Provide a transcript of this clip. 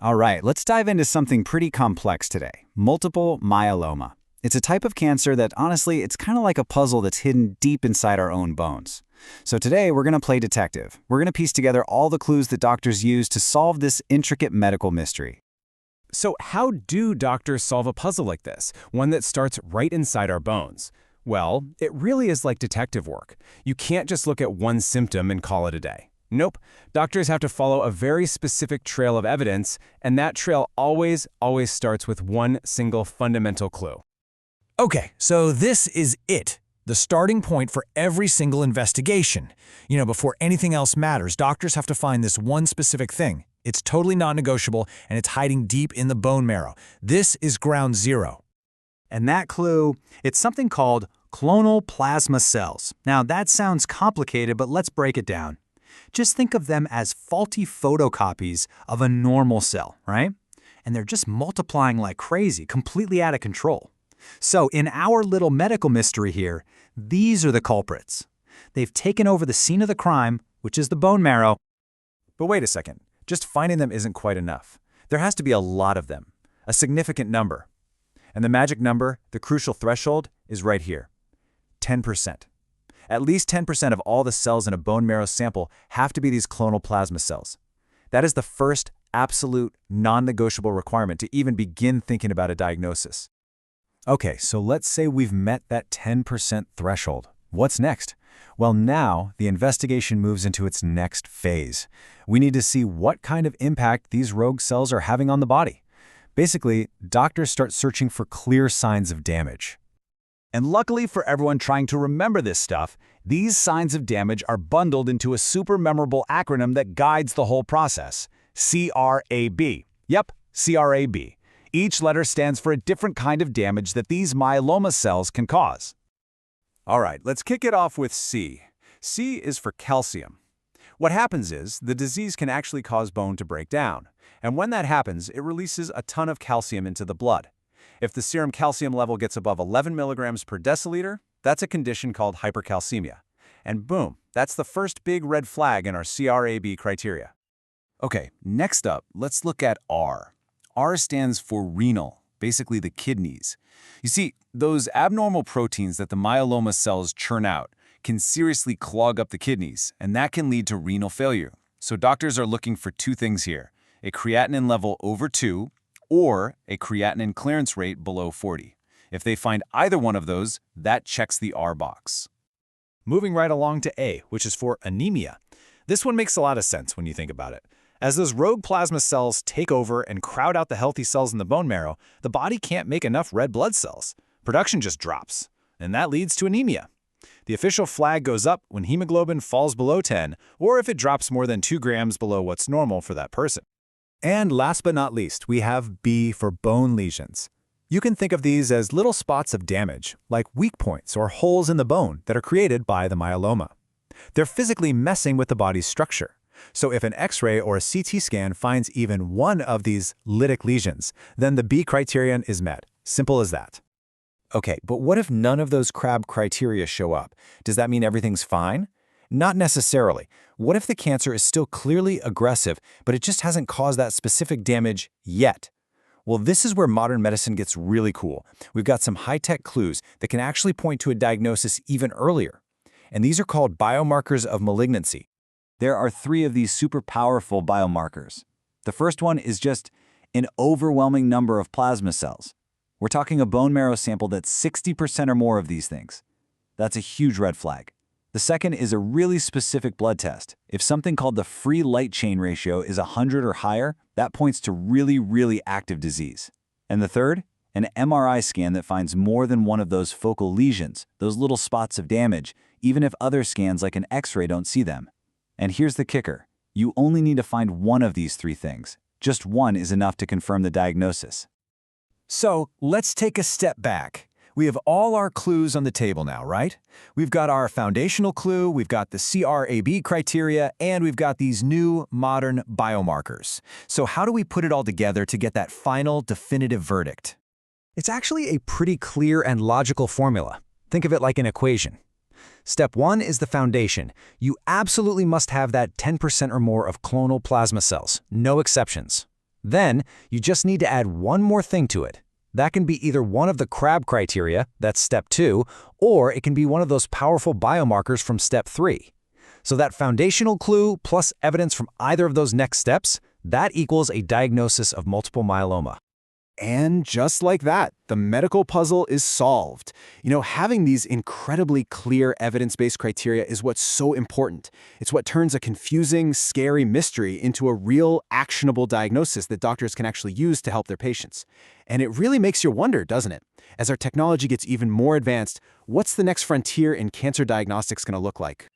All right, let's dive into something pretty complex today. Multiple myeloma. It's a type of cancer that, honestly, it's kind of like a puzzle that's hidden deep inside our own bones. So today, we're going to play detective. We're going to piece together all the clues that doctors use to solve this intricate medical mystery. So how do doctors solve a puzzle like this, one that starts right inside our bones? Well, it really is like detective work. You can't just look at one symptom and call it a day. Nope. Doctors have to follow a very specific trail of evidence, and that trail always starts with one single fundamental clue. Okay, so this is it. The starting point for every single investigation. Before anything else matters, doctors have to find this one specific thing. It's totally non-negotiable, and it's hiding deep in the bone marrow. This is ground zero. And that clue, it's something called clonal plasma cells. Now, that sounds complicated, but let's break it down. Just think of them as faulty photocopies of a normal cell, right? And they're just multiplying like crazy, completely out of control. So in our little medical mystery here, these are the culprits. They've taken over the scene of the crime, which is the bone marrow. But wait a second. Just finding them isn't quite enough. There has to be a lot of them, a significant number. And the magic number, the crucial threshold, is right here. 10%. At least 10% of all the cells in a bone marrow sample have to be these clonal plasma cells. That is the first absolute non-negotiable requirement to even begin thinking about a diagnosis. Okay, so let's say we've met that 10% threshold. What's next? Well, now the investigation moves into its next phase. We need to see what kind of impact these rogue cells are having on the body. Basically, doctors start searching for clear signs of damage. And luckily for everyone trying to remember this stuff, these signs of damage are bundled into a super memorable acronym that guides the whole process. CRAB. Yep, CRAB. Each letter stands for a different kind of damage that these myeloma cells can cause. All right, let's kick it off with C. C is for calcium. What happens is the disease can actually cause bone to break down. And when that happens, it releases a ton of calcium into the blood. If the serum calcium level gets above 11 milligrams per deciliter, that's a condition called hypercalcemia. And boom, that's the first big red flag in our CRAB criteria. Okay, next up, let's look at R. R stands for renal, basically the kidneys. You see, those abnormal proteins that the myeloma cells churn out can seriously clog up the kidneys, and that can lead to renal failure. So doctors are looking for two things here: a creatinine level over 2 or a creatinine clearance rate below 40. If they find either one of those, that checks the R box. Moving right along to A, which is for anemia. This one makes a lot of sense when you think about it. As those rogue plasma cells take over and crowd out the healthy cells in the bone marrow, the body can't make enough red blood cells. Production just drops, and that leads to anemia. The official flag goes up when hemoglobin falls below 10, or if it drops more than 2 grams below what's normal for that person. And last but not least, we have B for bone lesions. You can think of these as little spots of damage, like weak points or holes in the bone that are created by the myeloma. They're physically messing with the body's structure. So if an X-ray or a CT scan finds even one of these lytic lesions, then the B criterion is met. Simple as that. Okay, but what if none of those CRAB criteria show up? Does that mean everything's fine? Not necessarily. What if the cancer is still clearly aggressive, but it just hasn't caused that specific damage yet? Well, this is where modern medicine gets really cool. We've got some high-tech clues that can actually point to a diagnosis even earlier. And these are called biomarkers of malignancy. There are 3 of these super powerful biomarkers. The first one is just an overwhelming number of plasma cells. We're talking a bone marrow sample that's 60% or more of these things. That's a huge red flag. The second is a really specific blood test. If something called the free light chain ratio is 100 or higher, that points to really active disease. And the third, an MRI scan that finds more than one of those focal lesions, those little spots of damage, even if other scans like an X-ray don't see them. And here's the kicker. You only need to find one of these 3 things. Just one is enough to confirm the diagnosis. So let's take a step back. We have all our clues on the table now, right? We've got our foundational clue, we've got the CRAB criteria, and we've got these new modern biomarkers. So how do we put it all together to get that final definitive verdict? It's actually a pretty clear and logical formula. Think of it like an equation. Step 1 is the foundation. You absolutely must have that 10% or more of clonal plasma cells, no exceptions. Then, you just need to add one more thing to it. That can be either one of the Crab criteria, that's step 2, or it can be one of those powerful biomarkers from step 3. So that foundational clue plus evidence from either of those next steps, that equals a diagnosis of multiple myeloma. And just like that, the medical puzzle is solved. Having these incredibly clear evidence-based criteria is what's so important. It's what turns a confusing, scary mystery into a real, actionable diagnosis that doctors can actually use to help their patients. And it really makes you wonder, doesn't it? As our technology gets even more advanced, what's the next frontier in cancer diagnostics going to look like?